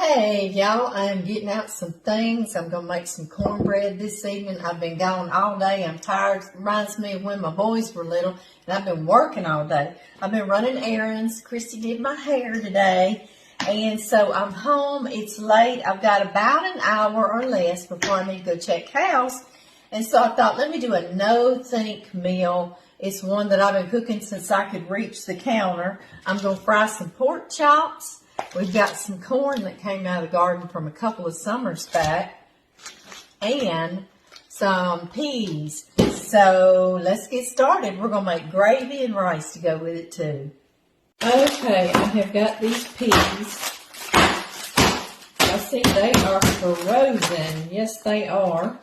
Hey y'all, I'm getting out some things. I'm going to make some cornbread this evening. I've been gone all day. I'm tired. It reminds me of when my boys were little and I've been working all day. I've been running errands. Christy did my hair today. And so I'm home. It's late. I've got about an hour or less before I need to go check house. And so I thought, let me do a no-think meal. It's one that I've been cooking since I could reach the counter. I'm going to fry some pork chops. We've got some corn that came out of the garden from a couple of summers back and some peas. So let's get started. We're going to make gravy and rice to go with it too. Okay, I have got these peas. I see they are frozen. Yes, they are.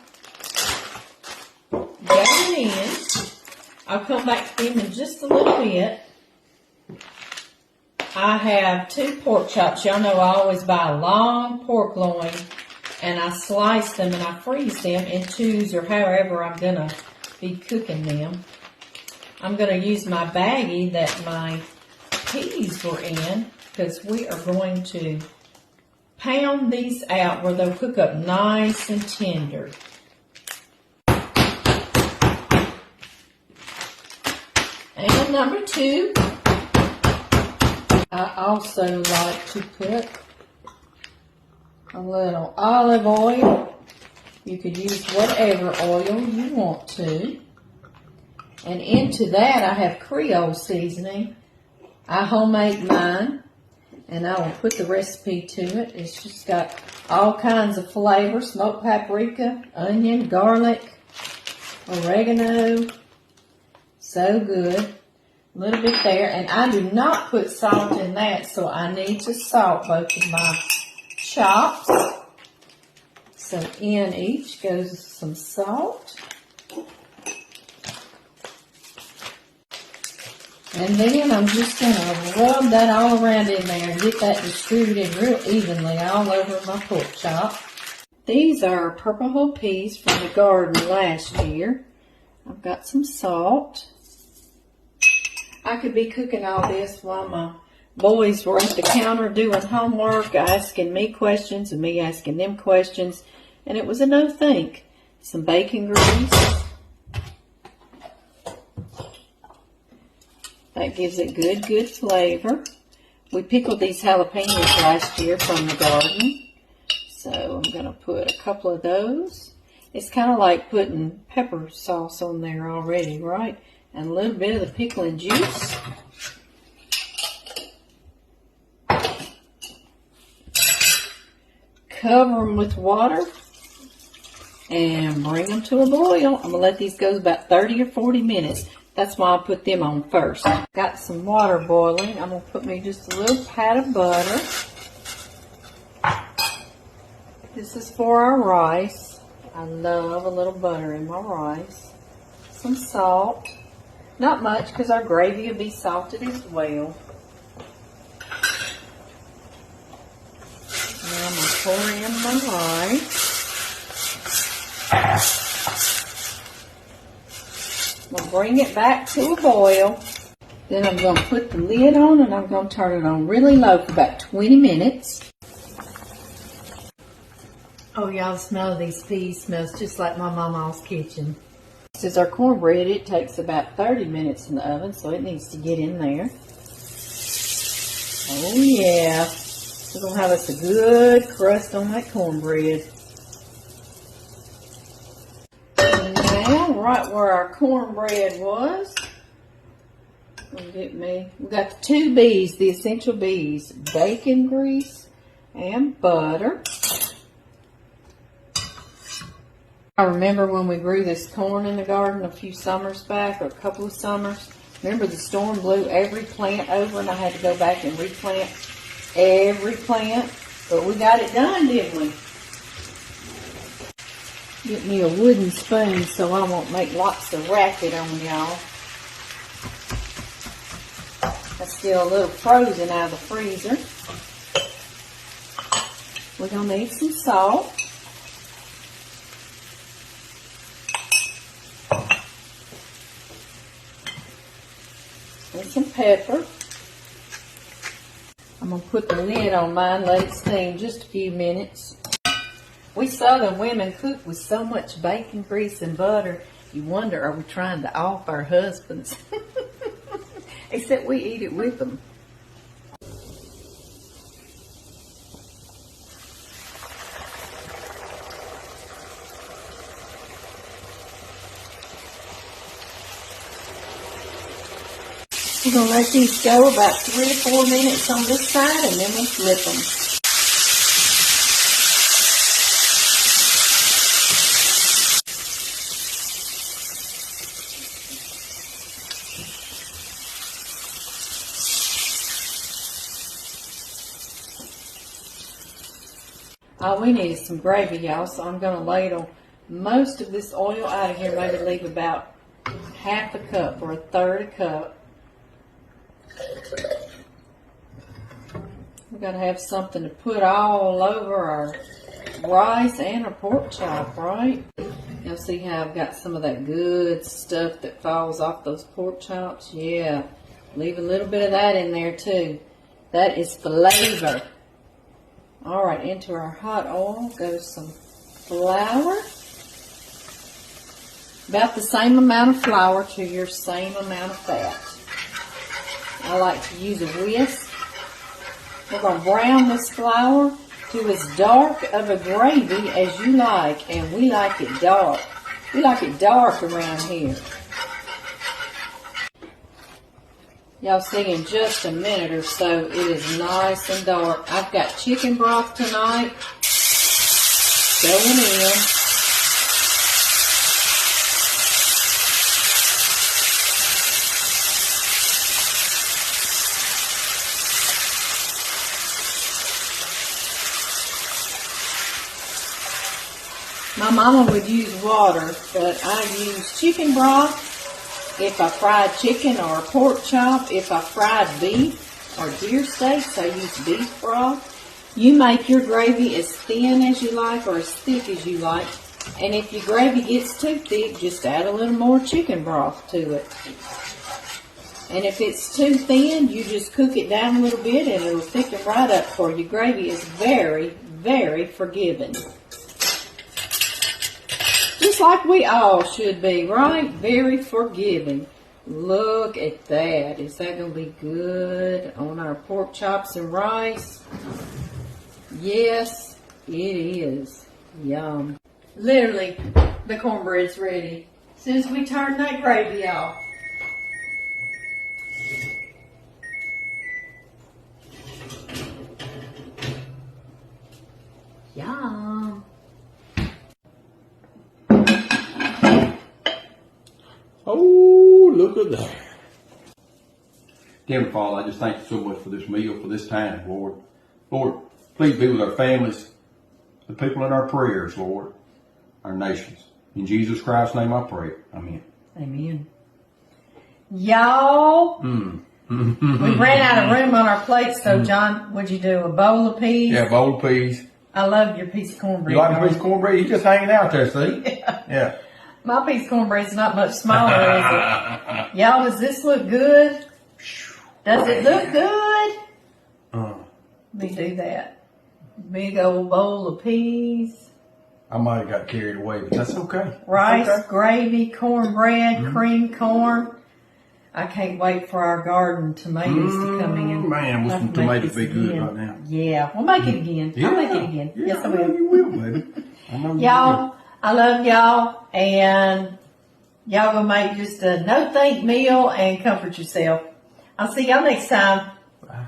Got them in. I'll come back to them in just a little bit. I have 2 pork chops. Y'all know I always buy a long pork loin, and I slice them and I freeze them in 2s or however I'm going to be cooking them. I'm going to use my baggie that my peas were in because we are going to pound these out where they'll cook up nice and tender. And number 2. I also like to put a little olive oil. You could use whatever oil you want to. And into that I have Creole seasoning. I homemade mine. And I will put the recipe to it. It's just got all kinds of flavor. Smoked paprika, onion, garlic, oregano. So good. A little bit there, and I do not put salt in that, so I need to salt both of my chops. So in each goes some salt. And then I'm just going to rub that all around in there and get that distributed real evenly all over my pork chop. These are Purple Hull peas from the garden last year. I've got some salt. I could be cooking all this while my boys were at the counter doing homework, asking me questions and me asking them questions. And it was a no-think. Some bacon grease. That gives it good flavor. We pickled these jalapenos last year from the garden. So I'm going to put a couple of those. It's kind of like putting pepper sauce on there already, right? And a little bit of the pickling juice. Cover them with water and bring them to a boil. I'm going to let these go about 30 or 40 minutes. That's why I put them on first. Got some water boiling. I'm going to put me just a little pat of butter. This is for our rice. I love a little butter in my rice. Some salt. Not much, because our gravy will be salted as well. Now I'm going to pour in my rice. I'm going to bring it back to a boil. Then I'm going to put the lid on, and I'm going to turn it on really low for about 20 minutes. Oh, y'all, the smell of these peas smells just like my mama's kitchen. This is our cornbread. It takes about 30 minutes in the oven, so it needs to get in there. Oh, yeah. We're going to have us a good crust on that cornbread. And now, right where our cornbread was, we got the 2 B's, the essential B's, bacon grease and butter. I remember when we grew this corn in the garden a few summers back, or a couple of summers. Remember the storm blew every plant over and I had to go back and replant every plant. But we got it done, didn't we? Get me a wooden spoon so I won't make lots of racket on y'all. That's still a little frozen out of the freezer. We're going to need some salt. And some pepper. I'm going to put the lid on mine, let it steam just a few minutes. We Southern women cook with so much bacon grease and butter, you wonder, are we trying to off our husbands? Except we eat it with them. We're going to let these go about 3 or 4 minutes on this side, and then we'll flip them. All we need is some gravy, y'all, so I'm going to ladle most of this oil out of here, maybe leave about half a cup or a third a cup. We've got to have something to put all over our rice and our pork chop, right? You'll see how I've got some of that good stuff that falls off those pork chops. Yeah, leave a little bit of that in there too. That is flavor. All right, into our hot oil goes some flour. About the same amount of flour to your same amount of fat. I like to use a whisk. We're going to brown this flour to as dark of a gravy as you like, and we like it dark. We like it dark around here. Y'all see in just a minute or so, it is nice and dark. I've got chicken broth tonight going in. My mama would use water, but I use chicken broth if I fried chicken or pork chop. If I fried beef or deer steaks, I use beef broth. You make your gravy as thin as you like or as thick as you like. And if your gravy gets too thick, just add a little more chicken broth to it. And if it's too thin, you just cook it down a little bit and it'll thicken right up for you. Gravy is very, very forgiving. Just like we all should be, right? Very forgiving. Look at that. Is that going to be good on our pork chops and rice? Yes, it is. Yum. Literally, the cornbread's ready. As soon as we turn that gravy off. Yum. Oh, look at that. Heavenly Father, I just thank you so much for this meal, for this time, Lord. Lord, please be with our families, the people in our prayers, Lord, our nations. In Jesus Christ's name I pray. Amen. Amen. Y'all, we ran out of room on our plates, so John, what'd you do? A bowl of peas? Yeah, bowl of peas. I love your piece of cornbread. You like a piece of cornbread? He's just hanging out there, see? Yeah. My piece of cornbread's not much smaller, is it? Y'all, does this look good? Does it look good? Let me do that. Big old bowl of peas. I might have got carried away, but that's okay. Rice, okay. gravy, cornbread, cream corn. I can't wait for our garden tomatoes to come in. Man, will some tomatoes be good right now? Yeah, we'll make it again. Yeah. I'll make it again. Yeah, Yes, I will. You will, baby. I know you Y'all, I love y'all, and y'all gonna make just a no-think meal and comfort yourself. I'll see y'all next time. will. Bye.